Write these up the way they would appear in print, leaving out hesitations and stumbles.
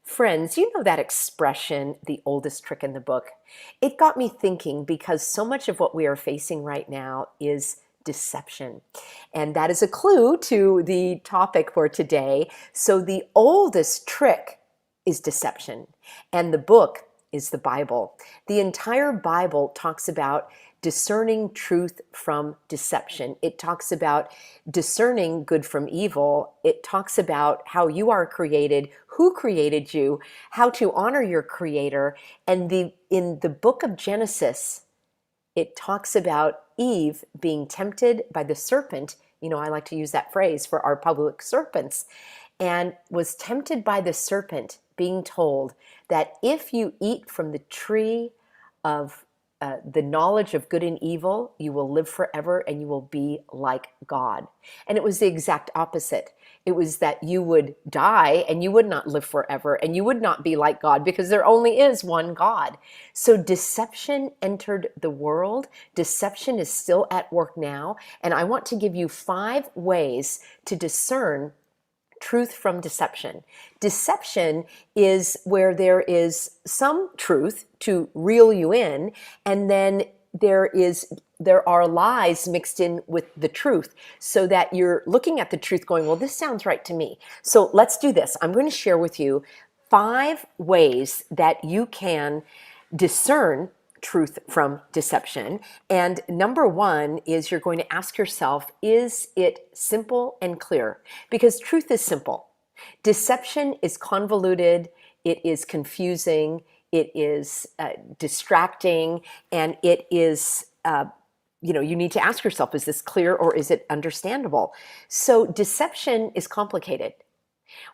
Friends, you know that expression, the oldest trick in the book? It got me thinking because so much of what we are facing right now is deception. And that is a clue to the topic for today. So, the oldest trick is deception, and the book is the Bible. The entire Bible talks about discerning truth from deception. It talks about discerning good from evil. It talks about how you are created, who created you, how to honor your creator. And in the book of Genesis, it talks about Eve being tempted by the serpent. You know, I like to use that phrase for our public serpents, and was tempted by the serpent, being told that if you eat from the tree of the knowledge of good and evil, you will live forever and you will be like God. And it was the exact opposite. It was that you would die and you would not live forever and you would not be like God because there only is one God. So deception entered the world. Deception is still at work now. And I want to give you 5 ways to discern truth from deception. Deception is where there is some truth to reel you in, and then there are lies mixed in with the truth, so that you're looking at the truth going, well, this sounds right to me. So let's do this. I'm going to share with you 5 ways that you can discern truth from deception. And number 1 is you're going to ask yourself, is it simple and clear? Because truth is simple. Deception is convoluted, it is confusing, it is distracting, and it is, you need to ask yourself, is this clear or is it understandable? So deception is complicated.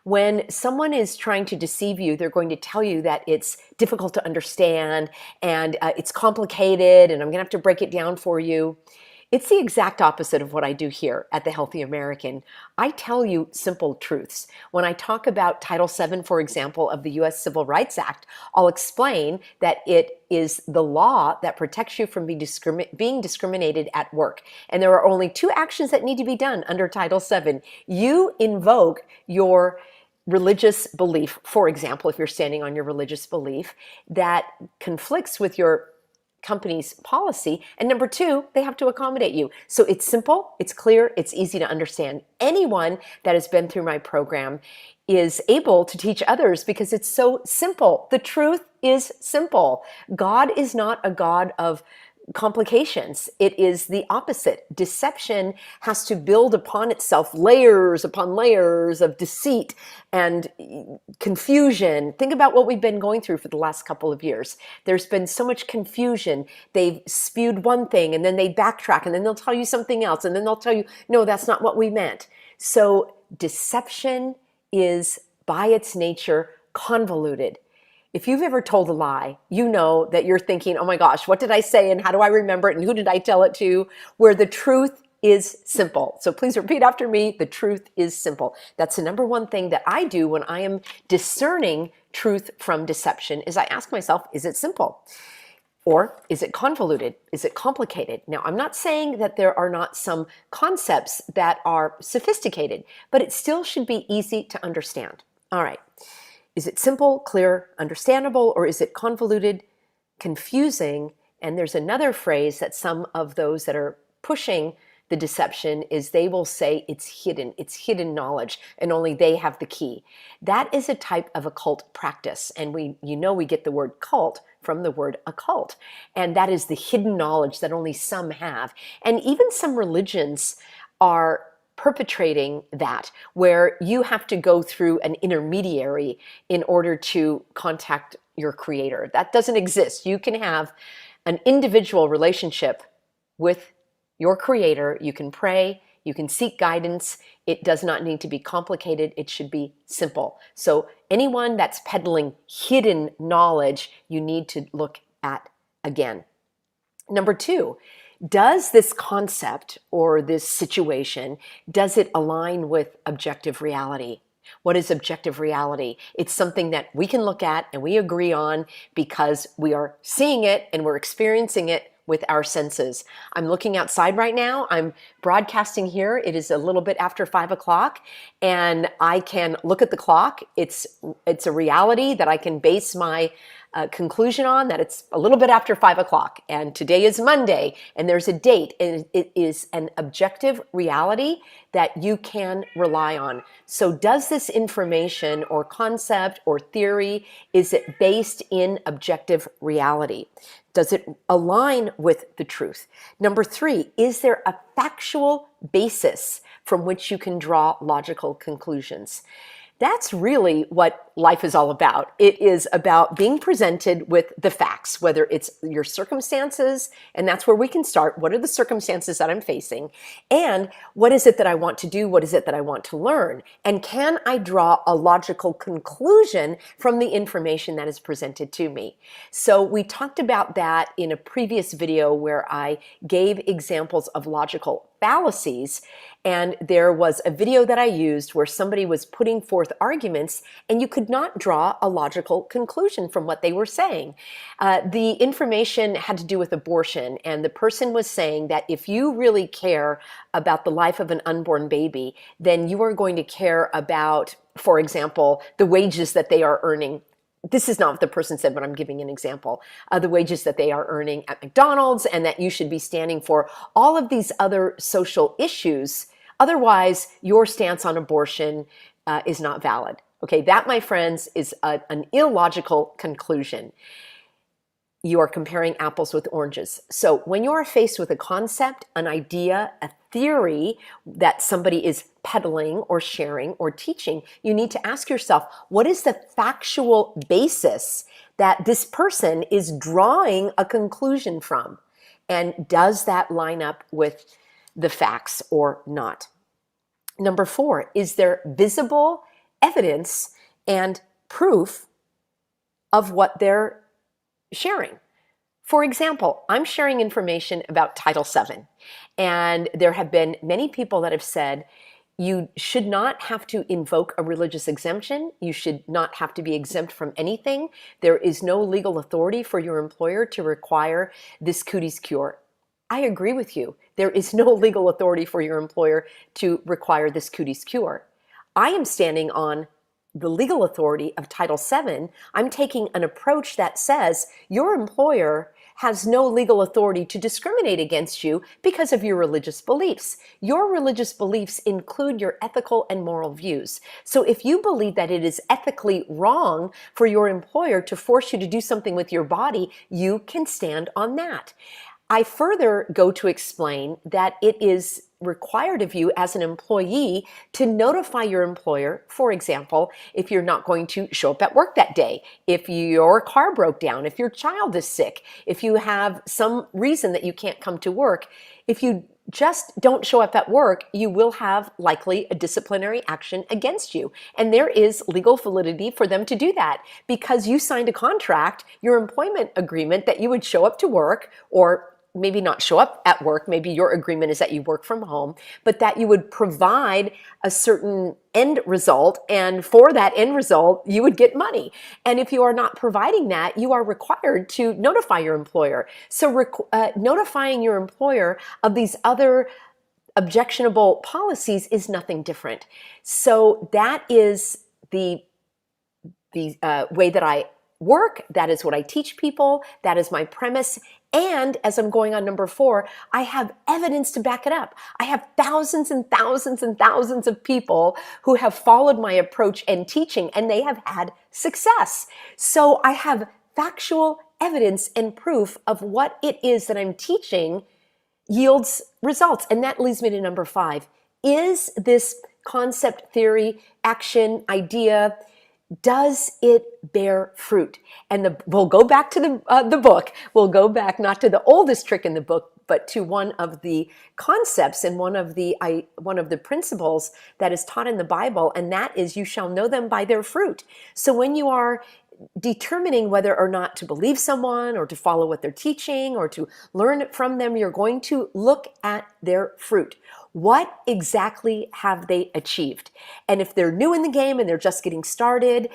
When someone is trying to deceive you, they're going to tell you that it's difficult to understand and it's complicated and I'm going to have to break it down for you. It's the exact opposite of what I do here at the Healthy American. I tell you simple truths. When I talk about Title VII, for example, of the U.S. Civil Rights Act, I'll explain that it is the law that protects you from being discriminated at work. And there are only 2 actions that need to be done under Title VII. You invoke your religious belief, for example, if you're standing on your religious belief, that conflicts with your company's policy, and number 2, they have to accommodate you. So it's simple, it's clear, it's easy to understand. Anyone that has been through my program is able to teach others because it's so simple. The truth is simple. God is not a God of complications. It is the opposite. Deception has to build upon itself layers upon layers of deceit and confusion. Think about what we've been going through for the last couple of years. There's been so much confusion. They've spewed one thing and then they backtrack and then they'll tell you something else and then they'll tell you, no, that's not what we meant. So deception is by its nature convoluted. If you've ever told a lie, you know that you're thinking, oh my gosh, what did I say and how do I remember it and who did I tell it to? Where the truth is simple. So please repeat after me, the truth is simple. That's the number 1 thing that I do when I am discerning truth from deception is I ask myself, is it simple? Or is it convoluted? Is it complicated? Now, I'm not saying that there are not some concepts that are sophisticated, but it still should be easy to understand. All right. Is it simple, clear, understandable, or is it convoluted, confusing? And there's another phrase that some of those that are pushing the deception is they will say it's hidden knowledge, and only they have the key. That is a type of occult practice, and we get the word cult from the word occult, and that is the hidden knowledge that only some have. And even some religions are perpetrating that, where you have to go through an intermediary in order to contact your creator. That doesn't exist. You can have an individual relationship with your creator. You can pray, you can seek guidance. It does not need to be complicated. It should be simple. So anyone that's peddling hidden knowledge, you need to look at again. Number 2, does this concept or this situation, does it align with objective reality? What is objective reality? It's something that we can look at and we agree on because we are seeing it and we're experiencing it with our senses. I'm looking outside right now. I'm broadcasting here. It is a little bit after 5 o'clock, and I can look at the clock. It's a reality that I can base my conclusion on, that it's a little bit after 5 o'clock, and today is Monday, and there's a date, and it is an objective reality that you can rely on. So does this information or concept or theory, is it based in objective reality? Does it align with the truth? Number 3, is there a factual basis from which you can draw logical conclusions? That's really what life is all about. It is about being presented with the facts, whether it's your circumstances, and that's where we can start. What are the circumstances that I'm facing? And what is it that I want to do? What is it that I want to learn? And can I draw a logical conclusion from the information that is presented to me? So we talked about that in a previous video where I gave examples of logical fallacies, and there was a video that I used where somebody was putting forth arguments and you could not draw a logical conclusion from what they were saying. The information had to do with abortion, and the person was saying that if you really care about the life of an unborn baby, then you are going to care about, for example, the wages that they are earning. This is not what the person said, but I'm giving an example. The wages that they are earning at McDonald's, and that you should be standing for all of these other social issues. Otherwise, your stance on abortion is not valid. Okay, that, my friends, is an illogical conclusion. You are comparing apples with oranges. So when you are faced with a concept, an idea, a theory that somebody is peddling or sharing or teaching, you need to ask yourself, what is the factual basis that this person is drawing a conclusion from? And does that line up with the facts or not? Number 4, is there visible evidence and proof of what they're sharing? For example, I'm sharing information about Title VII, and there have been many people that have said you should not have to invoke a religious exemption. You should not have to be exempt from anything. There is no legal authority for your employer to require this cooties cure. I agree with you. There is no legal authority for your employer to require this cooties cure. I am standing on the legal authority of Title VII. I'm taking an approach that says your employer has no legal authority to discriminate against you because of your religious beliefs. Your religious beliefs include your ethical and moral views. So if you believe that it is ethically wrong for your employer to force you to do something with your body, you can stand on that. I further go to explain that it is required of you as an employee to notify your employer, for example, if you're not going to show up at work that day, if your car broke down, if your child is sick, if you have some reason that you can't come to work. If you just don't show up at work, you will have likely a disciplinary action against you. And there is legal validity for them to do that because you signed a contract, your employment agreement, that you would show up to work, or maybe not show up at work, maybe your agreement is that you work from home, but that you would provide a certain end result, and for that end result, you would get money. And if you are not providing that, you are required to notify your employer. So notifying your employer of these other objectionable policies is nothing different. So that is the way that I work. That is what I teach people. That is my premise. And as I'm going on number 4, I have evidence to back it up. I have thousands and thousands and thousands of people who have followed my approach and teaching, and they have had success. So I have factual evidence and proof of what it is that I'm teaching yields results. And that leads me to number 5. Is this concept, theory, action, idea, does it bear fruit? And we'll go back to the book. We'll go back not to the oldest trick in the book, but to one of the concepts and one of the principles that is taught in the Bible, and that is, you shall know them by their fruit. So when you are determining whether or not to believe someone or to follow what they're teaching or to learn from them, you're going to look at their fruit. What exactly have they achieved? And if they're new in the game and they're just getting started,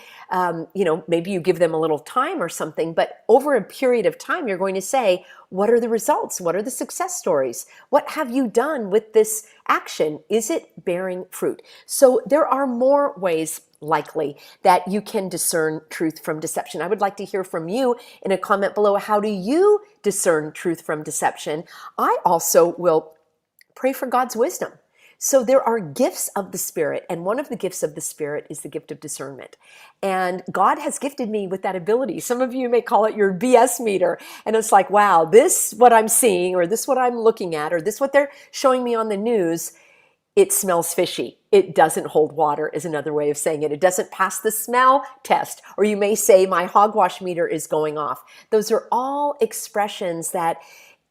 maybe you give them a little time or something, but over a period of time, you're going to say, what are the results? What are the success stories? What have you done with this action? Is it bearing fruit? So there are more ways likely that you can discern truth from deception. I would like to hear from you in a comment below. How do you discern truth from deception? I also will pray for God's wisdom. So there are gifts of the Spirit, and one of the gifts of the Spirit is the gift of discernment. And God has gifted me with that ability. Some of you may call it your BS meter. And it's like, wow, this what I'm seeing, or this what I'm looking at, or this what they're showing me on the news, it smells fishy. It doesn't hold water is another way of saying it. It doesn't pass the smell test. Or you may say my hogwash meter is going off. Those are all expressions that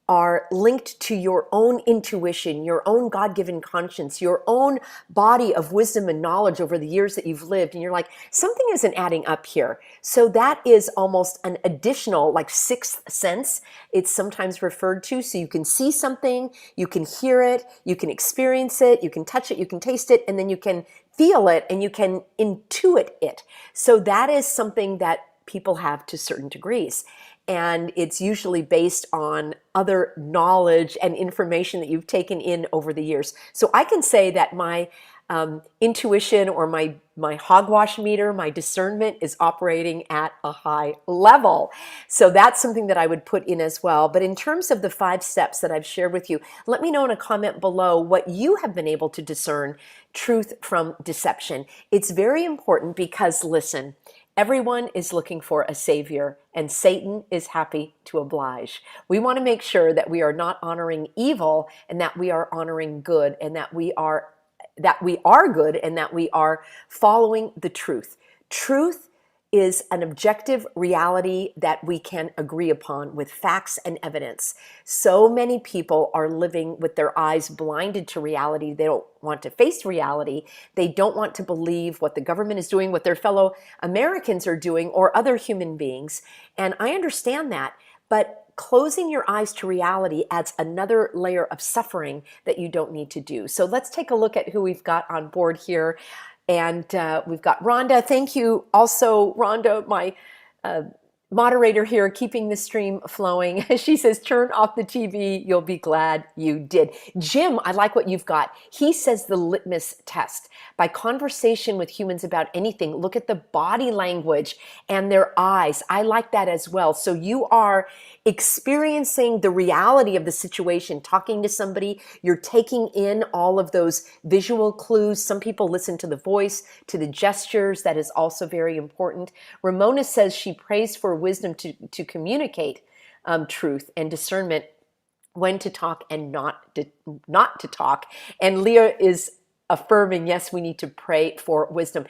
are linked to your own intuition, your own God-given conscience, your own body of wisdom and knowledge over the years that you've lived. And you're like, something isn't adding up here. So that is almost an additional, like, sixth sense. It's sometimes referred to. So you can see something, you can hear it, you can experience it, you can touch it, you can taste it, and then you can feel it and you can intuit it. So that is something that people have to certain degrees. And it's usually based on other knowledge and information that you've taken in over the years. So I can say that my intuition or my hogwash meter, my discernment is operating at a high level. So that's something that I would put in as well. But in terms of the 5 steps that I've shared with you, let me know in a comment below what you have been able to discern truth from deception. It's very important because, listen, everyone is looking for a savior, and Satan is happy to oblige. We want to make sure that we are not honoring evil, and that we are honoring good, and that we are good, and that we are following the truth. Truth is an objective reality that we can agree upon with facts and evidence. So many people are living with their eyes blinded to reality. They don't want to face reality. They don't want to believe what the government is doing, what their fellow Americans are doing, or other human beings. And I understand that, but closing your eyes to reality adds another layer of suffering that you don't need to do. So let's take a look at who we've got on board here. And we've got Rhonda. Thank you also, Rhonda, my moderator here, keeping the stream flowing. She says, turn off the TV. You'll be glad you did. Jim, I like what you've got. He says the litmus test. By conversation with humans about anything, look at the body language and their eyes. I like that as well. So you are experiencing the reality of the situation, talking to somebody, you're taking in all of those visual clues. Some people listen to the voice, to the gestures. That is also very important. Ramona says she prays for wisdom to communicate truth and discernment, when to talk and not to talk. And Leah is affirming, yes, we need to pray for wisdom.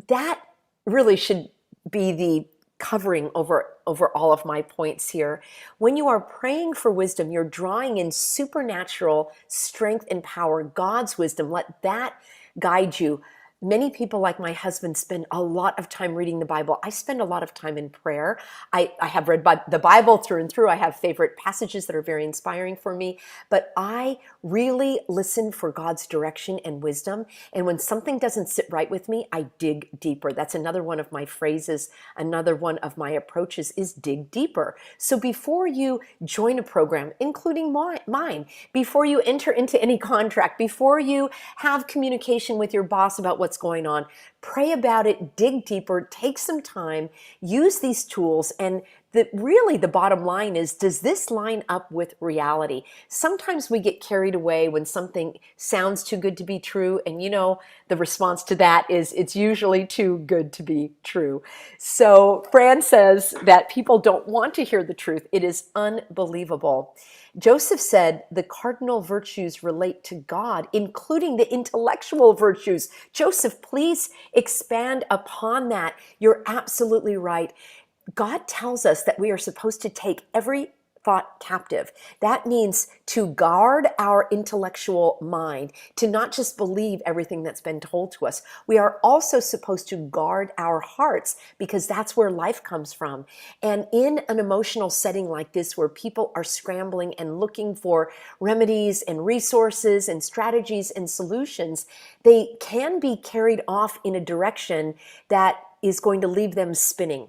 That really should be the covering over all of my points here. When you are praying for wisdom, you're drawing in supernatural strength and power, God's wisdom. Let that guide you. Many people, like my husband, spend a lot of time reading the Bible. I spend a lot of time in prayer. I have read the Bible through and through. I have favorite passages that are very inspiring for me, but I really listen for God's direction and wisdom. And when something doesn't sit right with me, I dig deeper. That's another one of my phrases. Another one of my approaches is dig deeper. So before you join a program, including mine, before you enter into any contract, before you have communication with your boss about what's going on, pray about it, dig deeper, take some time, use these tools. And really the bottom line is, does this line up with reality? Sometimes we get carried away when something sounds too good to be true. And the response to that is, it's usually too good to be true. So Fran says that people don't want to hear the truth. It is unbelievable. Joseph said the cardinal virtues relate to God, including the intellectual virtues. Joseph, please expand upon that. You're absolutely right. God tells us that we are supposed to take every thought captive. That means to guard our intellectual mind, to not just believe everything that's been told to us. We are also supposed to guard our hearts because that's where life comes from. And in an emotional setting like this, where people are scrambling and looking for remedies and resources and strategies and solutions, they can be carried off in a direction that is going to leave them spinning.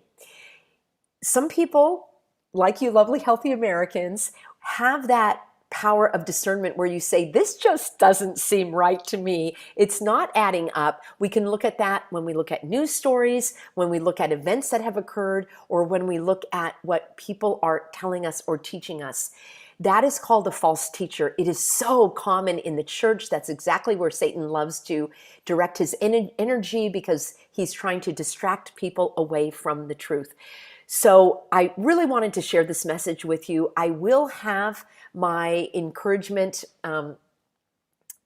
Some people, like you lovely, healthy Americans, have that power of discernment where you say, this just doesn't seem right to me. It's not adding up. We can look at that when we look at news stories, when we look at events that have occurred, or when we look at what people are telling us or teaching us. That is called a false teacher. It is so common in the church. That's exactly where Satan loves to direct his energy, because he's trying to distract people away from the truth. So I really wanted to share this message with you. I will have my encouragement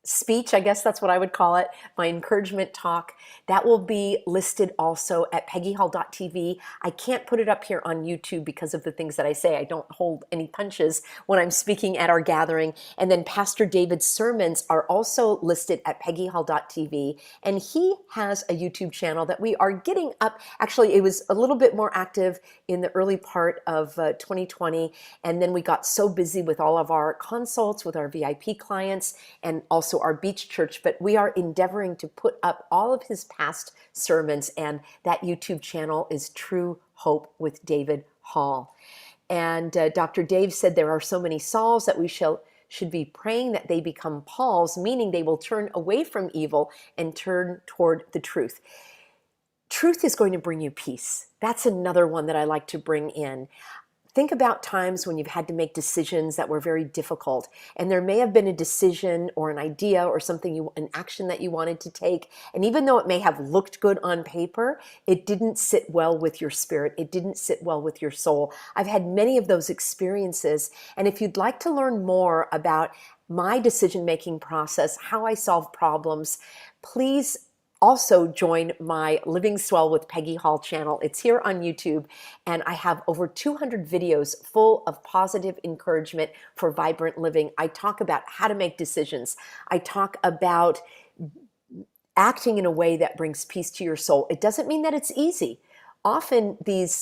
speech, I guess that's what I would call it, my encouragement talk. That will be listed also at peggyhall.tv. I can't put it up here on YouTube because of the things that I say. I don't hold any punches when I'm speaking at our gathering. And then Pastor David's sermons are also listed at peggyhall.tv. And he has a YouTube channel that we are getting up. Actually, it was a little bit more active in the early part of 2020. And then we got so busy with all of our consults with our VIP clients and also our beach church, but we are endeavoring to put up all of his past sermons, and that YouTube channel is True Hope with David Hall. And Dr. Dave said there are so many Sauls that we should be praying that they become Pauls, meaning they will turn away from evil and turn toward the truth. Truth is going to bring you peace. That's another one that I like to bring in. Think about times when you've had to make decisions that were very difficult, and there may have been a decision or an idea or something, an action that you wanted to take, and even though it may have looked good on paper, it didn't sit well with your spirit. It didn't sit well with your soul. I've had many of those experiences, and if you'd like to learn more about my decision-making process, how I solve problems, please also join my Living Swell with Peggy Hall channel. It's here on YouTube, and I have over 200 videos full of positive encouragement for vibrant living. I talk about how to make decisions. I talk about acting in a way that brings peace to your soul. It doesn't mean that it's easy. Often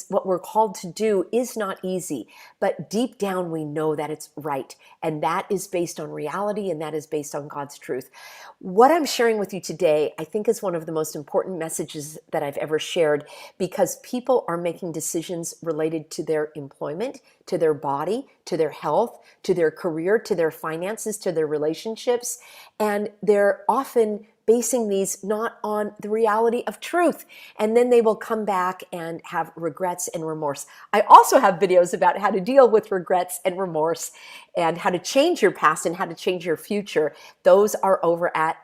what we're called to do is not easy, but deep down we know that it's right. And that is based on reality, and that is based on God's truth. What I'm sharing with you today, I think, is one of the most important messages that I've ever shared, because people are making decisions related to their employment, to their body, to their health, to their career, to their finances, to their relationships. And they're often basing these not on the reality of truth. And then they will come back and have regrets and remorse. I also have videos about how to deal with regrets and remorse, and how to change your past and how to change your future. Those are over at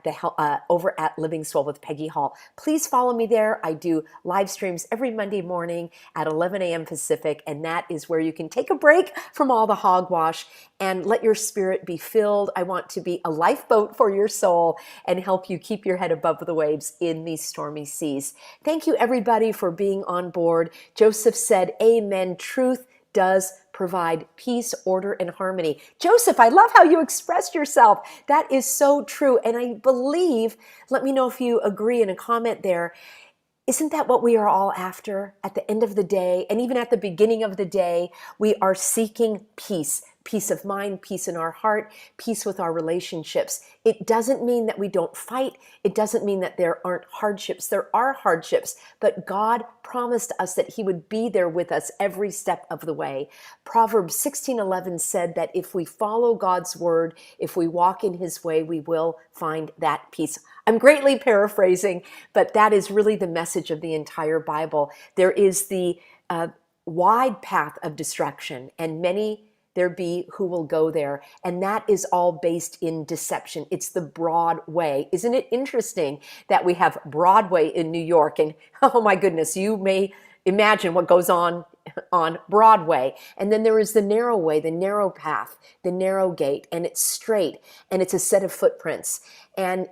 Living Swell with Peggy Hall. Please follow me there. I do live streams every Monday morning at 11 a.m. Pacific, and that is where you can take a break from all the hogwash and let your spirit be filled. I want to be a lifeboat for your soul and help you keep your head above the waves in these stormy seas. Thank you, everybody, for being on board. Joseph said, amen. Truth does provide peace, order, and harmony. Joseph, I love how you expressed yourself. That is so true. And I believe, let me know if you agree in a comment there, isn't that what we are all after at the end of the day? And even at the beginning of the day, we are seeking peace. Peace of mind, peace in our heart, peace with our relationships. It doesn't mean that we don't fight. It doesn't mean that there aren't hardships. There are hardships, but God promised us that He would be there with us every step of the way. Proverbs 16:11 said that if we follow God's word, if we walk in His way, we will find that peace. I'm greatly paraphrasing, but that is really the message of the entire Bible. There is the wide path of destruction, and many there be who will go there. And that is all based in deception. It's the broad way. Isn't it interesting that we have Broadway in New York? And oh my goodness, you may imagine what goes on Broadway. And then there is the narrow way, the narrow path, the narrow gate, and it's straight, and it's a set of footprints. And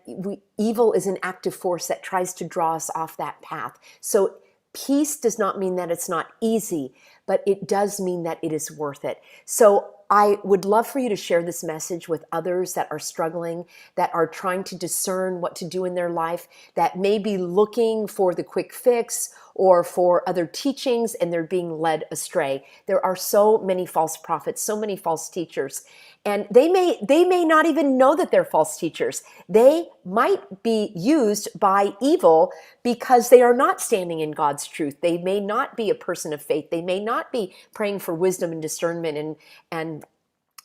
evil is an active force that tries to draw us off that path. So Peace does not mean that it's not easy, but it does mean that it is worth it. So I would love for you to share this message with others that are struggling, that are trying to discern what to do in their life, that may be looking for the quick fix or for other teachings, and they're being led astray. There are so many false prophets, so many false teachers, and they may not even know that they're false teachers. They might be used by evil because they are not standing in God's truth. They may not be a person of faith. They may not be praying for wisdom and discernment and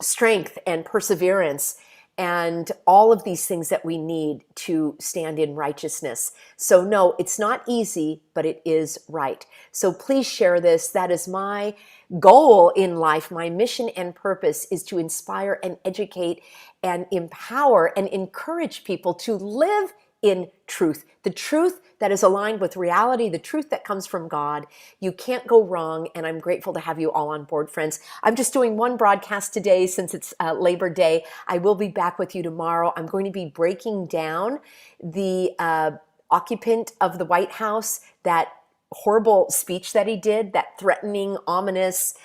strength and perseverance and all of these things that we need to stand in righteousness. So no, it's not easy, but it is right. So please share this. That is my goal in life. My mission and purpose is to inspire and educate and empower and encourage people to live in truth, the truth that is aligned with reality, the truth that comes from God. You can't go wrong, and I'm grateful to have you all on board, friends. I'm just doing one broadcast today since it's Labor Day. I will be back with you tomorrow. I'm going to be breaking down the occupant of the White House, that horrible speech that he did, that threatening, ominous,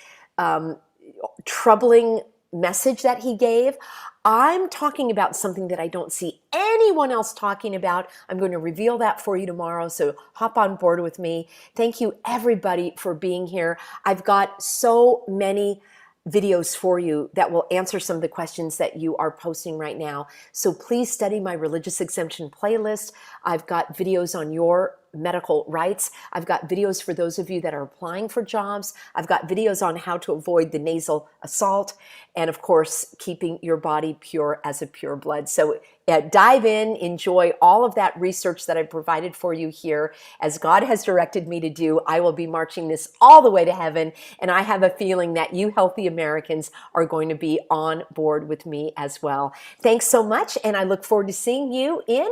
troubling message that he gave. I'm talking about something that I don't see anyone else talking about. I'm going to reveal that for you tomorrow, so hop on board with me. Thank you, everybody, for being here. I've got so many videos for you that will answer some of the questions that you are posting right now. So please study my religious exemption playlist. I've got videos on your medical rights. I've got videos for those of you that are applying for jobs. I've got videos on how to avoid the nasal assault, and of course, keeping your body pure as a pure blood. So dive in, enjoy all of that research that I've provided for you here. As God has directed me to do, I will be marching this all the way to heaven, and I have a feeling that you healthy Americans are going to be on board with me as well. Thanks so much, and I look forward to seeing you in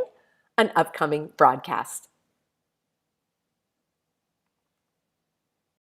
an upcoming broadcast.